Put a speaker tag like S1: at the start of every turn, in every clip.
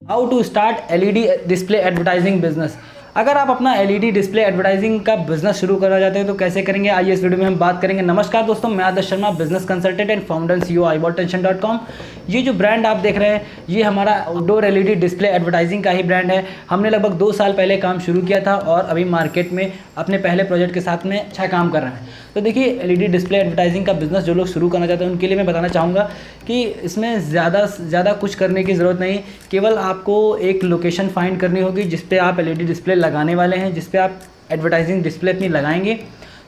S1: How to start LED display advertising business. अगर आप अपना एलईडी डिस्प्ले एडवर्टाइजिंग का बिजनेस शुरू करना चाहते हैं तो कैसे करेंगे, आइए इस वीडियो में हम बात करेंगे। नमस्कार दोस्तों, मैं Adarsh Sharma, business consultant and founder and CEO iBottTension.com। ये जो ब्रांड आप देख रहे हैं ये हमारा आउटडोर एलईडी डिस्प्ले एडवर्टाइजिंग का ही ब्रांड है। हमने लगभग 2 साल पहले काम शुरू किया था और अभी मार्केट में अपने पहले प्रोजेक्ट के साथ में अच्छा काम कर रहे हैं। तो देखिए, एलईडी डिस्प्ले एडवर्टाइजिंग का बिजनेस जो लोग शुरू करना चाहते हैं उनके लिए मैं बताना चाहूँगा कि इसमें ज़्यादा कुछ करने की ज़रूरत नहीं। केवल आपको एक लोकेशन फाइंड करनी होगी जिस पे आप एलईडी डिस्प्ले लगाने वाले हैं, जिस पे आप एडवर्टाइजिंग डिस्प्ले अपनी लगाएंगे।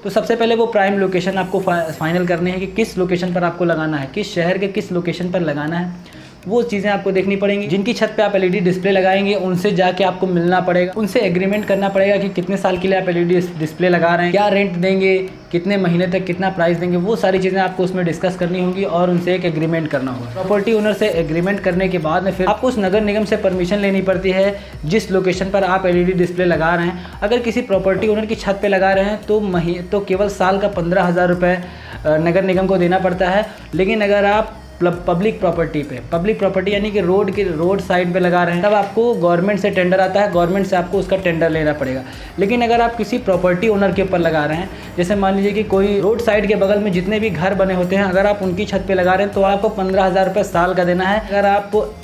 S1: तो सबसे पहले वो प्राइम लोकेशन आपको फाइनल करनी है कि किस लोकेशन पर आपको लगाना है, किस शहर के किस लोकेशन पर लगाना है। वो चीज़ें आपको देखनी पड़ेंगी। जिनकी छत पे आप एलईडी डिस्प्ले लगाएंगे उनसे जाके आपको मिलना पड़ेगा, उनसे एग्रीमेंट करना पड़ेगा कि कितने साल के लिए आप एलईडी डिस्प्ले लगा रहे हैं, क्या रेंट देंगे, कितने महीने तक कितना प्राइस देंगे। वो सारी चीज़ें आपको उसमें डिस्कस करनी होगी और उनसे एक एग्रीमेंट करना होगा। प्रॉपर्टी ओनर से एग्रीमेंट करने के बाद में फिर आपको उस नगर निगम से परमिशन लेनी पड़ती है जिस लोकेशन पर आप एलईडी डिस्प्ले लगा रहे हैं। अगर किसी प्रॉपर्टी ओनर की छत पर लगा रहे हैं तो केवल साल का 15,000 रुपये नगर निगम को देना पड़ता है। लेकिन अगर आप पब्लिक प्रॉपर्टी यानी कि रोड साइड पे लगा रहे हैं तब आपको गवर्नमेंट से टेंडर आता है, गवर्नमेंट से आपको उसका टेंडर लेना पड़ेगा। लेकिन अगर आप किसी प्रॉपर्टी ओनर के ऊपर लगा रहे हैं, जैसे मान लीजिए कि कोई रोड साइड के बगल में जितने भी घर बने होते हैं, अगर आप उनकी छत पे लगा रहे हैं तो आपको 15,000 रुपये साल का देना है। अगर आप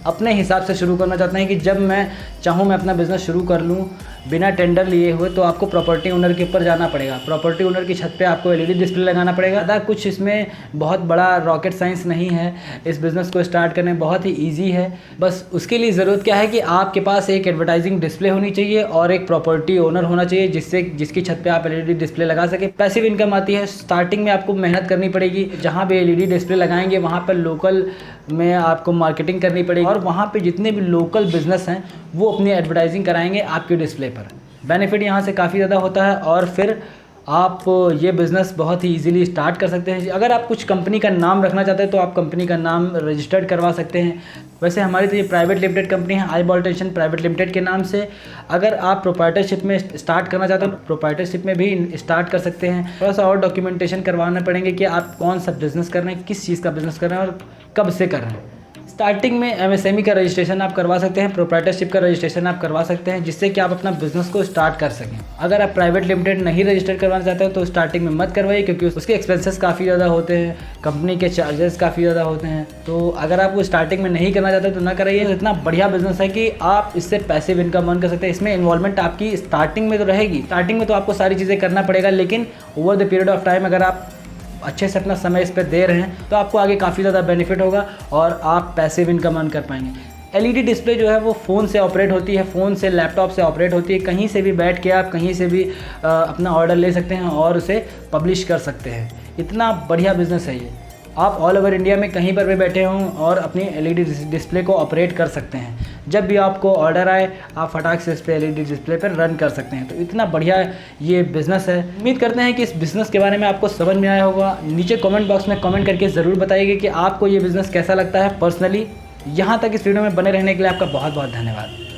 S1: अपने हिसाब से शुरू करना चाहते हैं कि जब मैं चाहूँ मैं अपना बिज़नेस शुरू कर लूँ बिना टेंडर लिए हुए, तो आपको प्रॉपर्टी ओनर के ऊपर जाना पड़ेगा। प्रॉपर्टी ओनर की छत पे आपको एलईडी डिस्प्ले लगाना पड़ेगा। ज़्यादा कुछ इसमें बहुत बड़ा रॉकेट साइंस नहीं है। इस बिज़नेस को स्टार्ट करने बहुत ही ईजी है। बस उसके लिए ज़रूरत क्या है कि आपके पास एक एडवर्टाइजिंग डिस्प्ले होनी चाहिए और एक प्रॉपर्टी ओनर होना चाहिए जिसकी छत पर आप एलईडी डिस्प्ले लगा सके। पैसिव इनकम आती है। स्टार्टिंग में आपको मेहनत करनी पड़ेगी। जहाँ भी एलईडी डिस्प्ले लगाएंगे वहाँ पर लोकल में आपको मार्केटिंग करनी पड़ेगी और वहाँ पे जितने भी लोकल बिजनेस हैं वो अपनी एडवर्टाइजिंग कराएंगे आपके डिस्प्ले पर। बेनिफिट यहाँ से काफ़ी ज़्यादा होता है और फिर आप ये बिज़नेस बहुत ही इजीली स्टार्ट कर सकते हैं। अगर आप कुछ कंपनी का नाम रखना चाहते हैं तो आप कंपनी का नाम रजिस्टर्ड करवा सकते हैं। वैसे हमारी तो ये प्राइवेट लिमिटेड कंपनी है, iBottTension प्राइवेट लिमिटेड के नाम से। अगर आप प्रोप्राइटरशिप में स्टार्ट करना चाहते हैं तो प्रोप्राइटरशिप में भी स्टार्ट कर सकते हैं। थोड़ा सा और डॉक्यूमेंटेशन करवाना पड़ेंगे कि आप कौन सा बिज़नेस कर रहे हैं, किस चीज़ का बिज़नेस कर रहे हैं और कब से कर रहे हैं। स्टार्टिंग में एमएसएमई का रजिस्ट्रेशन आप करवा सकते हैं, प्रोप्राइटरशिप का रजिस्ट्रेशन आप करवा सकते हैं, जिससे कि आप अपना बिजनेस को स्टार्ट कर सकें। अगर आप प्राइवेट लिमिटेड नहीं रजिस्टर करवाना चाहते हैं तो स्टार्टिंग में मत करवाइए, क्योंकि उसके एक्सपेंसेस काफ़ी ज़्यादा होते हैं, कंपनी के चार्जेस काफ़ी ज़्यादा होते हैं। तो अगर आप वो स्टार्टिंग में नहीं करना चाहते तो ना कराइए। तो इतना बढ़िया बिजनेस है कि आप इससे पैसिव इनकम अर्न कर सकते हैं। इसमें इन्वॉल्वमेंट आपकी स्टार्टिंग में तो रहेगी, स्टार्टिंग में तो आपको सारी चीज़ें करना पड़ेगा, लेकिन over the period of time अगर आप अच्छे से अपना समय इस पर दे रहे हैं तो आपको आगे काफ़ी ज़्यादा बेनिफिट होगा और आप पैसिव इनकम अर्न कर पाएंगे। एलईडी डिस्प्ले जो है वो फ़ोन से ऑपरेट होती है, फ़ोन से लैपटॉप से ऑपरेट होती है। कहीं से भी बैठ के आप कहीं से भी अपना ऑर्डर ले सकते हैं और उसे पब्लिश कर सकते हैं। इतना बढ़िया बिजनेस है ये। आप ऑल ओवर इंडिया में कहीं पर भी बैठे हों और अपनी एलईडी डिस्प्ले को ऑपरेट कर सकते हैं। जब भी आपको ऑर्डर आए आप फटाक से इस पर एलईडी डिस्प्ले पर रन कर सकते हैं। तो इतना बढ़िया ये बिज़नेस है। उम्मीद करते हैं कि इस बिज़नेस के बारे में आपको समझ में आया होगा। नीचे कमेंट बॉक्स में कमेंट करके ज़रूर बताइएगा कि आपको ये बिज़नेस कैसा लगता है। पर्सनली यहाँ तक इस वीडियो में बने रहने के लिए आपका बहुत बहुत धन्यवाद।